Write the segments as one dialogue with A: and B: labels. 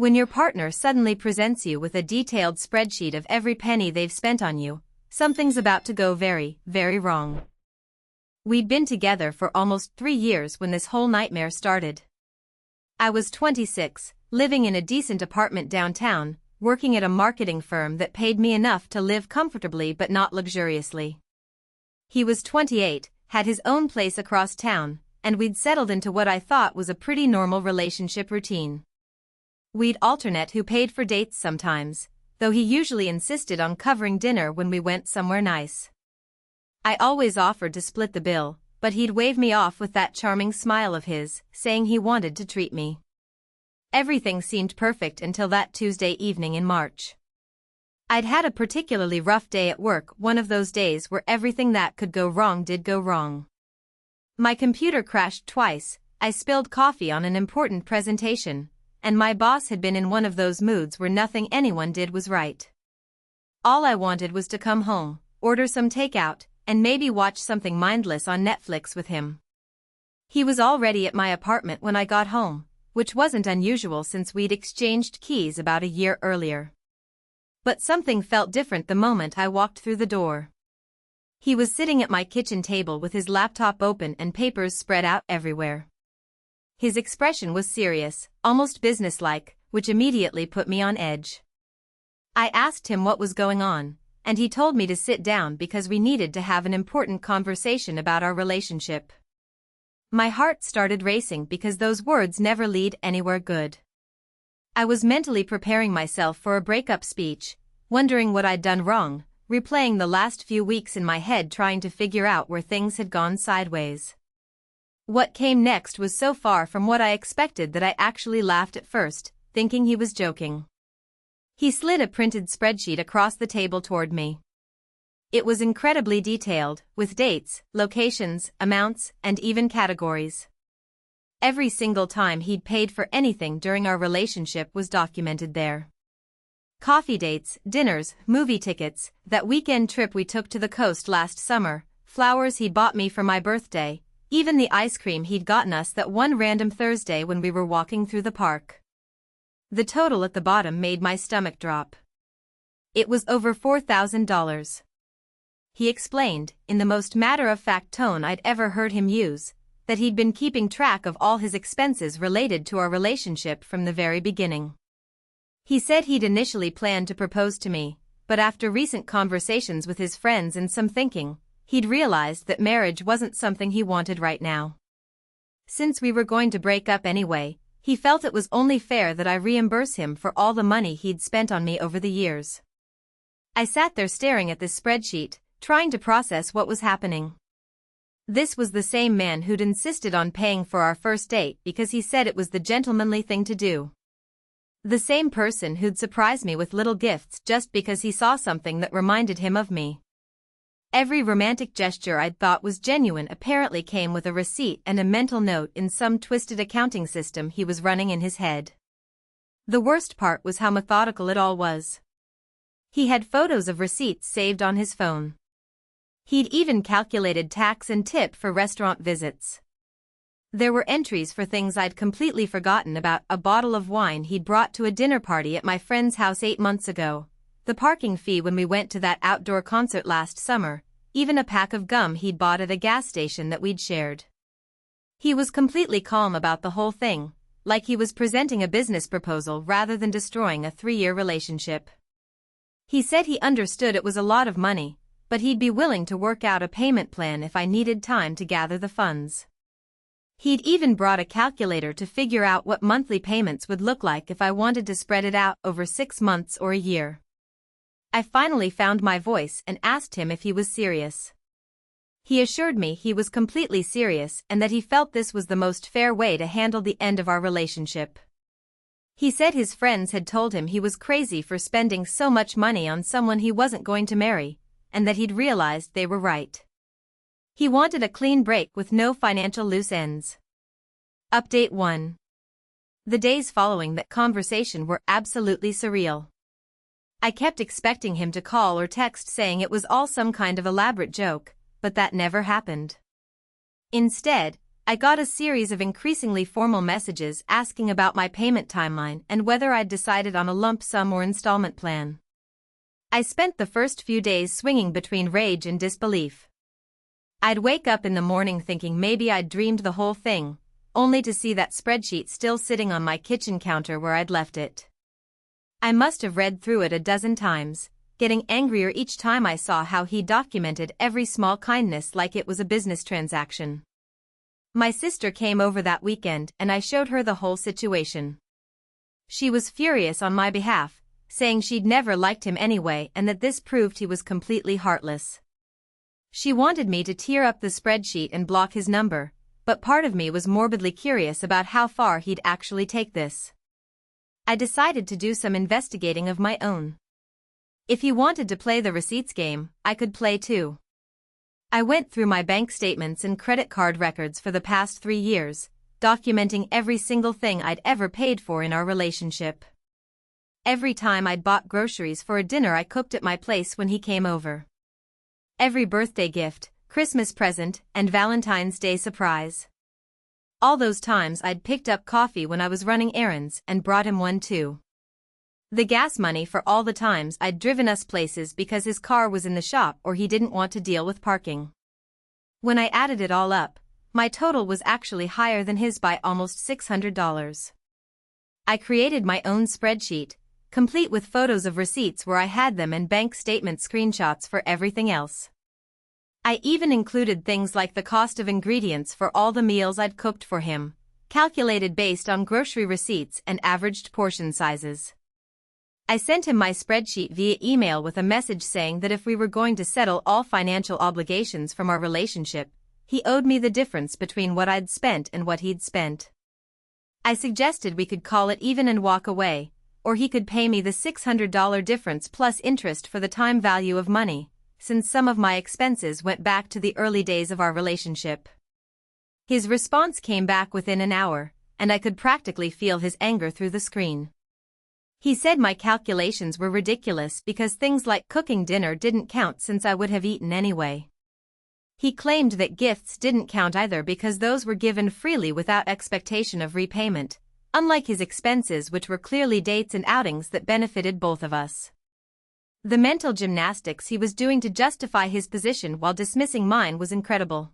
A: When your partner suddenly presents you with a detailed spreadsheet of every penny they've spent on you, something's about to go very, very wrong. We'd been together for almost 3 years when this whole nightmare started. I was 26, living in a decent apartment downtown, working at a marketing firm that paid me enough to live comfortably but not luxuriously. He was 28, had his own place across town, and we'd settled into what I thought was a pretty normal relationship routine. We'd alternate who paid for dates sometimes, though he usually insisted on covering dinner when we went somewhere nice. I always offered to split the bill, but he'd wave me off with that charming smile of his, saying he wanted to treat me. Everything seemed perfect until that Tuesday evening in March. I'd had a particularly rough day at work, one of those days where everything that could go wrong did go wrong. My computer crashed twice, I spilled coffee on an important presentation, and my boss had been in one of those moods where nothing anyone did was right. All I wanted was to come home, order some takeout, and maybe watch something mindless on Netflix with him. He was already at my apartment when I got home, which wasn't unusual since we'd exchanged keys about a year earlier. But something felt different the moment I walked through the door. He was sitting at my kitchen table with his laptop open and papers spread out everywhere. His expression was serious, almost businesslike, which immediately put me on edge. I asked him what was going on, and he told me to sit down because we needed to have an important conversation about our relationship. My heart started racing because those words never lead anywhere good. I was mentally preparing myself for a breakup speech, wondering what I'd done wrong, replaying the last few weeks in my head trying to figure out where things had gone sideways. What came next was so far from what I expected that I actually laughed at first, thinking he was joking. He slid a printed spreadsheet across the table toward me. It was incredibly detailed, with dates, locations, amounts, and even categories. Every single time he'd paid for anything during our relationship was documented there. Coffee dates, dinners, movie tickets, that weekend trip we took to the coast last summer, flowers he bought me for my birthday, even the ice cream he'd gotten us that one random Thursday when we were walking through the park. The total at the bottom made my stomach drop. It was over $4,000. He explained, in the most matter-of-fact tone I'd ever heard him use, that he'd been keeping track of all his expenses related to our relationship from the very beginning. He said he'd initially planned to propose to me, but after recent conversations with his friends and some thinking, he'd realized that marriage wasn't something he wanted right now. Since we were going to break up anyway, he felt it was only fair that I reimburse him for all the money he'd spent on me over the years. I sat there staring at this spreadsheet, trying to process what was happening. This was the same man who'd insisted on paying for our first date because he said it was the gentlemanly thing to do. The same person who'd surprise me with little gifts just because he saw something that reminded him of me. Every romantic gesture I'd thought was genuine apparently came with a receipt and a mental note in some twisted accounting system he was running in his head. The worst part was how methodical it all was. He had photos of receipts saved on his phone. He'd even calculated tax and tip for restaurant visits. There were entries for things I'd completely forgotten about: a bottle of wine he'd brought to a dinner party at my friend's house 8 months ago, the parking fee when we went to that outdoor concert last summer, even a pack of gum he'd bought at a gas station that we'd shared. He was completely calm about the whole thing, like he was presenting a business proposal rather than destroying a 3-year relationship. He said he understood it was a lot of money, but he'd be willing to work out a payment plan if I needed time to gather the funds. He'd even brought a calculator to figure out what monthly payments would look like if I wanted to spread it out over 6 months or a year. I finally found my voice and asked him if he was serious. He assured me he was completely serious and that he felt this was the most fair way to handle the end of our relationship. He said his friends had told him he was crazy for spending so much money on someone he wasn't going to marry, and that he'd realized they were right. He wanted a clean break with no financial loose ends. Update 1. The days following that conversation were absolutely surreal. I kept expecting him to call or text saying it was all some kind of elaborate joke, but that never happened. Instead, I got a series of increasingly formal messages asking about my payment timeline and whether I'd decided on a lump sum or installment plan. I spent the first few days swinging between rage and disbelief. I'd wake up in the morning thinking maybe I'd dreamed the whole thing, only to see that spreadsheet still sitting on my kitchen counter where I'd left it. I must have read through it a dozen times, getting angrier each time I saw how he documented every small kindness like it was a business transaction. My sister came over that weekend and I showed her the whole situation. She was furious on my behalf, saying she'd never liked him anyway and that this proved he was completely heartless. She wanted me to tear up the spreadsheet and block his number, but part of me was morbidly curious about how far he'd actually take this. I decided to do some investigating of my own. If he wanted to play the receipts game, I could play too. I went through my bank statements and credit card records for the past 3 years, documenting every single thing I'd ever paid for in our relationship. Every time I'd bought groceries for a dinner I cooked at my place when he came over. Every birthday gift, Christmas present, and Valentine's Day surprise. All those times I'd picked up coffee when I was running errands and brought him one too. The gas money for all the times I'd driven us places because his car was in the shop or he didn't want to deal with parking. When I added it all up, my total was actually higher than his by almost $600. I created my own spreadsheet, complete with photos of receipts where I had them and bank statement screenshots for everything else. I even included things like the cost of ingredients for all the meals I'd cooked for him, calculated based on grocery receipts and averaged portion sizes. I sent him my spreadsheet via email with a message saying that if we were going to settle all financial obligations from our relationship, he owed me the difference between what I'd spent and what he'd spent. I suggested we could call it even and walk away, or he could pay me the $600 difference plus interest for the time value of money, since some of my expenses went back to the early days of our relationship. His response came back within an hour, and I could practically feel his anger through the screen. He said my calculations were ridiculous because things like cooking dinner didn't count since I would have eaten anyway. He claimed that gifts didn't count either because those were given freely without expectation of repayment, unlike his expenses which were clearly dates and outings that benefited both of us. The mental gymnastics he was doing to justify his position while dismissing mine was incredible.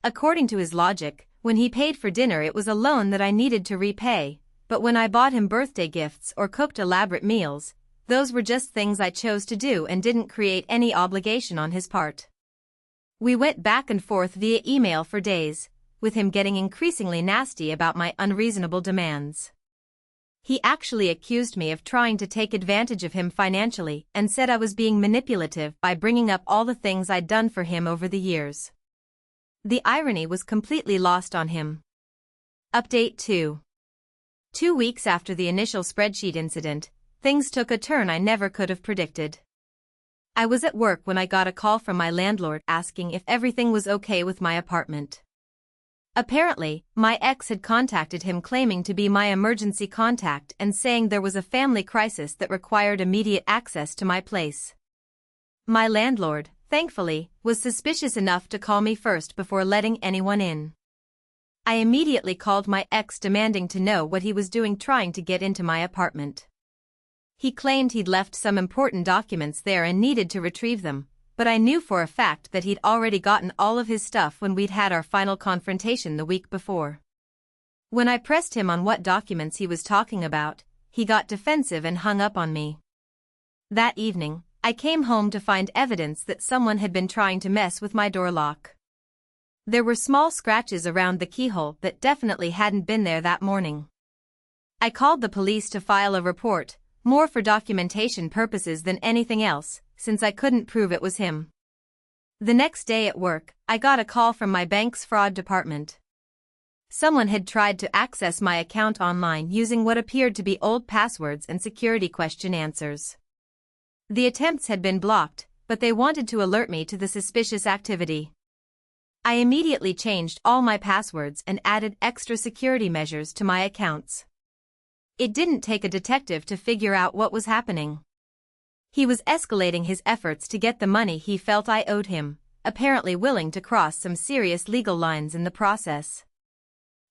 A: According to his logic, when he paid for dinner it was a loan that I needed to repay, but when I bought him birthday gifts or cooked elaborate meals, those were just things I chose to do and didn't create any obligation on his part. We went back and forth via email for days, with him getting increasingly nasty about my unreasonable demands. He actually accused me of trying to take advantage of him financially and said I was being manipulative by bringing up all the things I'd done for him over the years. The irony was completely lost on him. Update 2. 2 weeks after the initial spreadsheet incident, things took a turn I never could have predicted. I was at work when I got a call from my landlord asking if everything was okay with my apartment. Apparently, my ex had contacted him claiming to be my emergency contact and saying there was a family crisis that required immediate access to my place. My landlord, thankfully, was suspicious enough to call me first before letting anyone in. I immediately called my ex demanding to know what he was doing trying to get into my apartment. He claimed he'd left some important documents there and needed to retrieve them, but I knew for a fact that he'd already gotten all of his stuff when we'd had our final confrontation the week before. When I pressed him on what documents he was talking about, he got defensive and hung up on me. That evening, I came home to find evidence that someone had been trying to mess with my door lock. There were small scratches around the keyhole that definitely hadn't been there that morning. I called the police to file a report, more for documentation purposes than anything else, since I couldn't prove it was him. The next day at work, I got a call from my bank's fraud department. Someone had tried to access my account online using what appeared to be old passwords and security question answers. The attempts had been blocked, but they wanted to alert me to the suspicious activity. I immediately changed all my passwords and added extra security measures to my accounts. It didn't take a detective to figure out what was happening. He was escalating his efforts to get the money he felt I owed him, apparently willing to cross some serious legal lines in the process.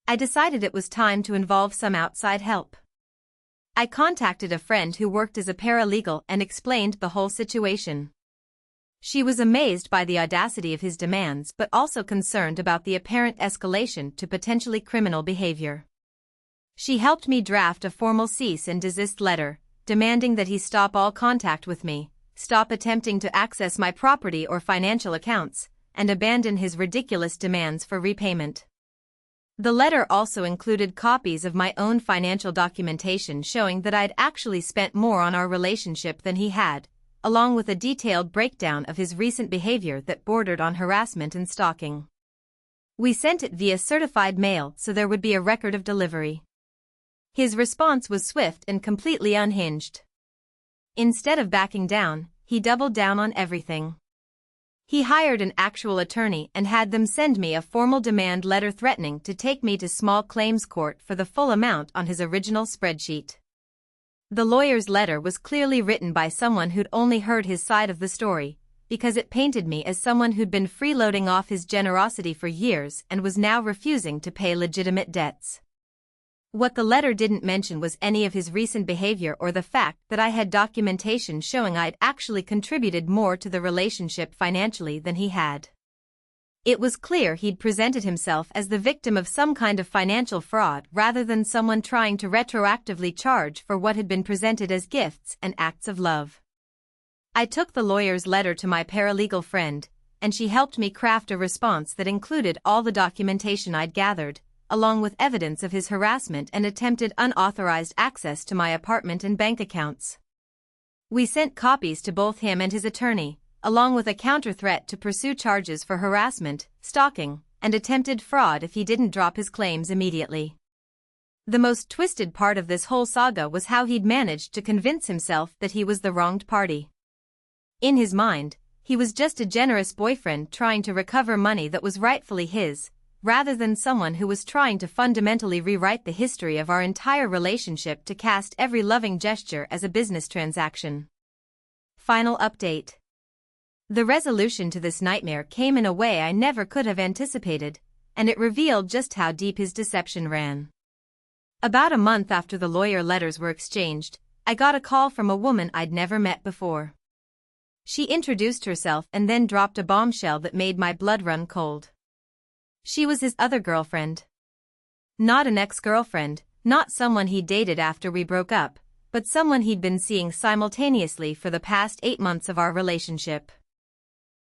A: I decided it was time to involve some outside help. I contacted a friend who worked as a paralegal and explained the whole situation. She was amazed by the audacity of his demands but also concerned about the apparent escalation to potentially criminal behavior. She helped me draft a formal cease and desist letter, demanding that he stop all contact with me, stop attempting to access my property or financial accounts, and abandon his ridiculous demands for repayment. The letter also included copies of my own financial documentation showing that I'd actually spent more on our relationship than he had, along with a detailed breakdown of his recent behavior that bordered on harassment and stalking. We sent it via certified mail so there would be a record of delivery. His response was swift and completely unhinged. Instead of backing down, he doubled down on everything. He hired an actual attorney and had them send me a formal demand letter threatening to take me to small claims court for the full amount on his original spreadsheet. The lawyer's letter was clearly written by someone who'd only heard his side of the story, because it painted me as someone who'd been freeloading off his generosity for years and was now refusing to pay legitimate debts. What the letter didn't mention was any of his recent behavior or the fact that I had documentation showing I'd actually contributed more to the relationship financially than he had. It was clear he'd presented himself as the victim of some kind of financial fraud rather than someone trying to retroactively charge for what had been presented as gifts and acts of love. I took the lawyer's letter to my paralegal friend, and she helped me craft a response that included all the documentation I'd gathered, along with evidence of his harassment and attempted unauthorized access to my apartment and bank accounts. We sent copies to both him and his attorney, along with a counter-threat to pursue charges for harassment, stalking, and attempted fraud if he didn't drop his claims immediately. The most twisted part of this whole saga was how he'd managed to convince himself that he was the wronged party. In his mind, he was just a generous boyfriend trying to recover money that was rightfully his, rather than someone who was trying to fundamentally rewrite the history of our entire relationship to cast every loving gesture as a business transaction. Final update. The resolution to this nightmare came in a way I never could have anticipated, and it revealed just how deep his deception ran. About a month after the lawyer letters were exchanged, I got a call from a woman I'd never met before. She introduced herself and then dropped a bombshell that made my blood run cold. She was his other girlfriend. Not an ex-girlfriend, not someone he dated after we broke up, but someone he'd been seeing simultaneously for the past 8 months of our relationship.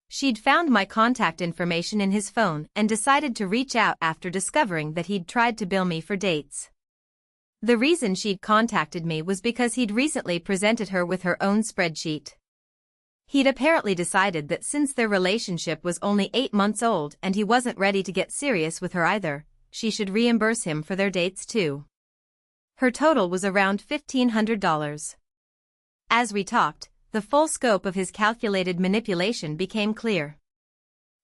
A: She'd found my contact information in his phone and decided to reach out after discovering that he'd tried to bill me for dates. The reason she'd contacted me was because he'd recently presented her with her own spreadsheet. He'd apparently decided that since their relationship was only 8 months old and he wasn't ready to get serious with her either, she should reimburse him for their dates too. Her total was around $1,500. As we talked, the full scope of his calculated manipulation became clear.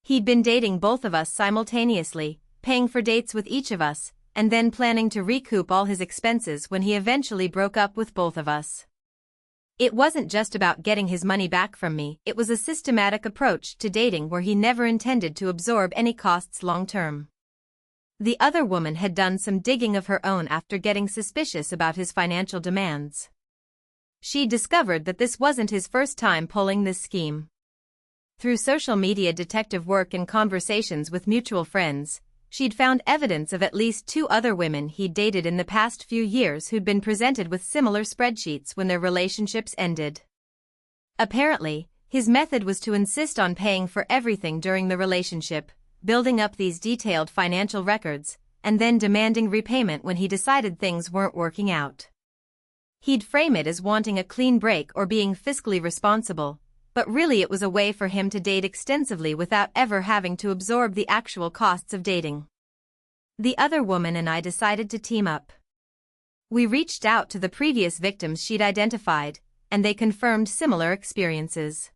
A: He'd been dating both of us simultaneously, paying for dates with each of us, and then planning to recoup all his expenses when he eventually broke up with both of us. It wasn't just about getting his money back from me, it was a systematic approach to dating where he never intended to absorb any costs long-term. The other woman had done some digging of her own after getting suspicious about his financial demands. She discovered that this wasn't his first time pulling this scheme. Through social media detective work and conversations with mutual friends, she'd found evidence of at least 2 other women he'd dated in the past few years who'd been presented with similar spreadsheets when their relationships ended. Apparently, his method was to insist on paying for everything during the relationship, building up these detailed financial records, and then demanding repayment when he decided things weren't working out. He'd frame it as wanting a clean break or being fiscally responsible, but really it was a way for him to date extensively without ever having to absorb the actual costs of dating. The other woman and I decided to team up. We reached out to the previous victims she'd identified, and they confirmed similar experiences.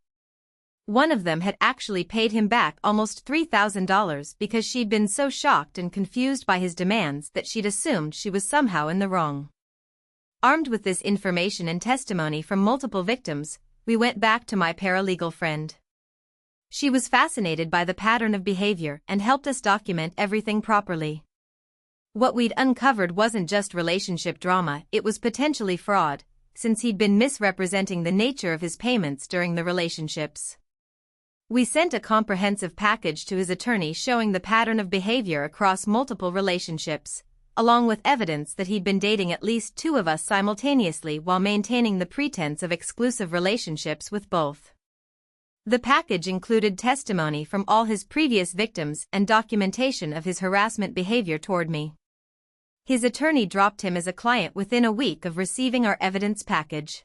A: One of them had actually paid him back almost $3,000 because she'd been so shocked and confused by his demands that she'd assumed she was somehow in the wrong. Armed with this information and testimony from multiple victims, we went back to my paralegal friend. She was fascinated by the pattern of behavior and helped us document everything properly. What we'd uncovered wasn't just relationship drama, it was potentially fraud, since he'd been misrepresenting the nature of his payments during the relationships. We sent a comprehensive package to his attorney showing the pattern of behavior across multiple relationships, along with evidence that he'd been dating at least 2 of us simultaneously while maintaining the pretense of exclusive relationships with both. The package included testimony from all his previous victims and documentation of his harassment behavior toward me. His attorney dropped him as a client within a week of receiving our evidence package.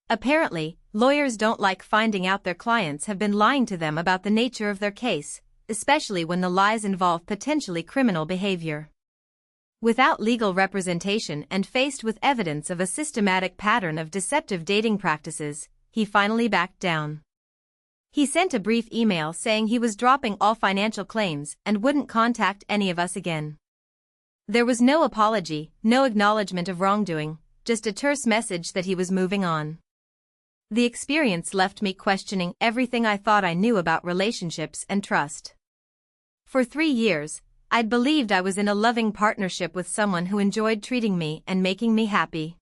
A: Apparently, lawyers don't like finding out their clients have been lying to them about the nature of their case, especially when the lies involve potentially criminal behavior. Without legal representation and faced with evidence of a systematic pattern of deceptive dating practices, he finally backed down. He sent a brief email saying he was dropping all financial claims and wouldn't contact any of us again. There was no apology, no acknowledgement of wrongdoing, just a terse message that he was moving on. The experience left me questioning everything I thought I knew about relationships and trust. For 3 years, I'd believed I was in a loving partnership with someone who enjoyed treating me and making me happy.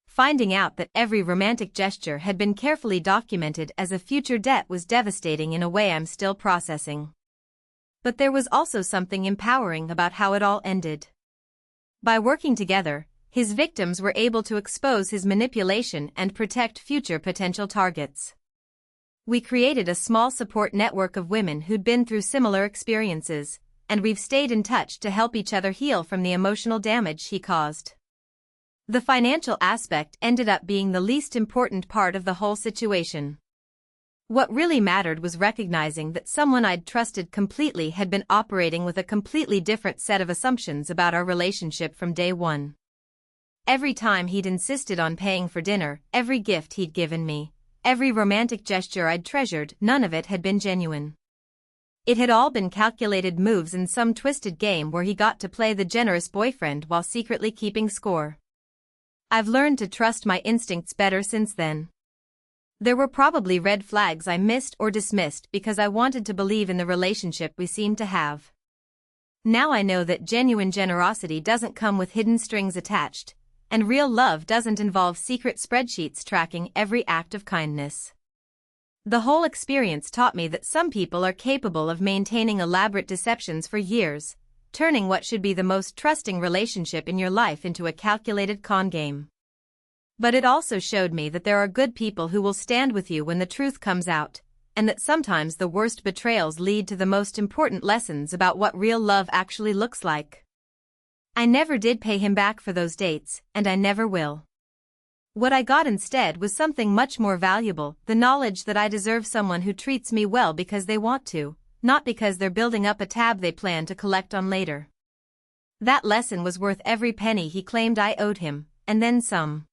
A: Finding out that every romantic gesture had been carefully documented as a future debt was devastating in a way I'm still processing. But there was also something empowering about how it all ended. By working together, his victims were able to expose his manipulation and protect future potential targets. We created a small support network of women who'd been through similar experiences, and we've stayed in touch to help each other heal from the emotional damage he caused. The financial aspect ended up being the least important part of the whole situation. What really mattered was recognizing that someone I'd trusted completely had been operating with a completely different set of assumptions about our relationship from day one. Every time he'd insisted on paying for dinner, every gift he'd given me, every romantic gesture I'd treasured, none of it had been genuine. It had all been calculated moves in some twisted game where he got to play the generous boyfriend while secretly keeping score. I've learned to trust my instincts better since then. There were probably red flags I missed or dismissed because I wanted to believe in the relationship we seemed to have. Now I know that genuine generosity doesn't come with hidden strings attached, and real love doesn't involve secret spreadsheets tracking every act of kindness. The whole experience taught me that some people are capable of maintaining elaborate deceptions for years, turning what should be the most trusting relationship in your life into a calculated con game. But it also showed me that there are good people who will stand with you when the truth comes out, and that sometimes the worst betrayals lead to the most important lessons about what real love actually looks like. I never did pay him back for those dates, and I never will. What I got instead was something much more valuable, the knowledge that I deserve someone who treats me well because they want to, not because they're building up a tab they plan to collect on later. That lesson was worth every penny he claimed I owed him, and then some.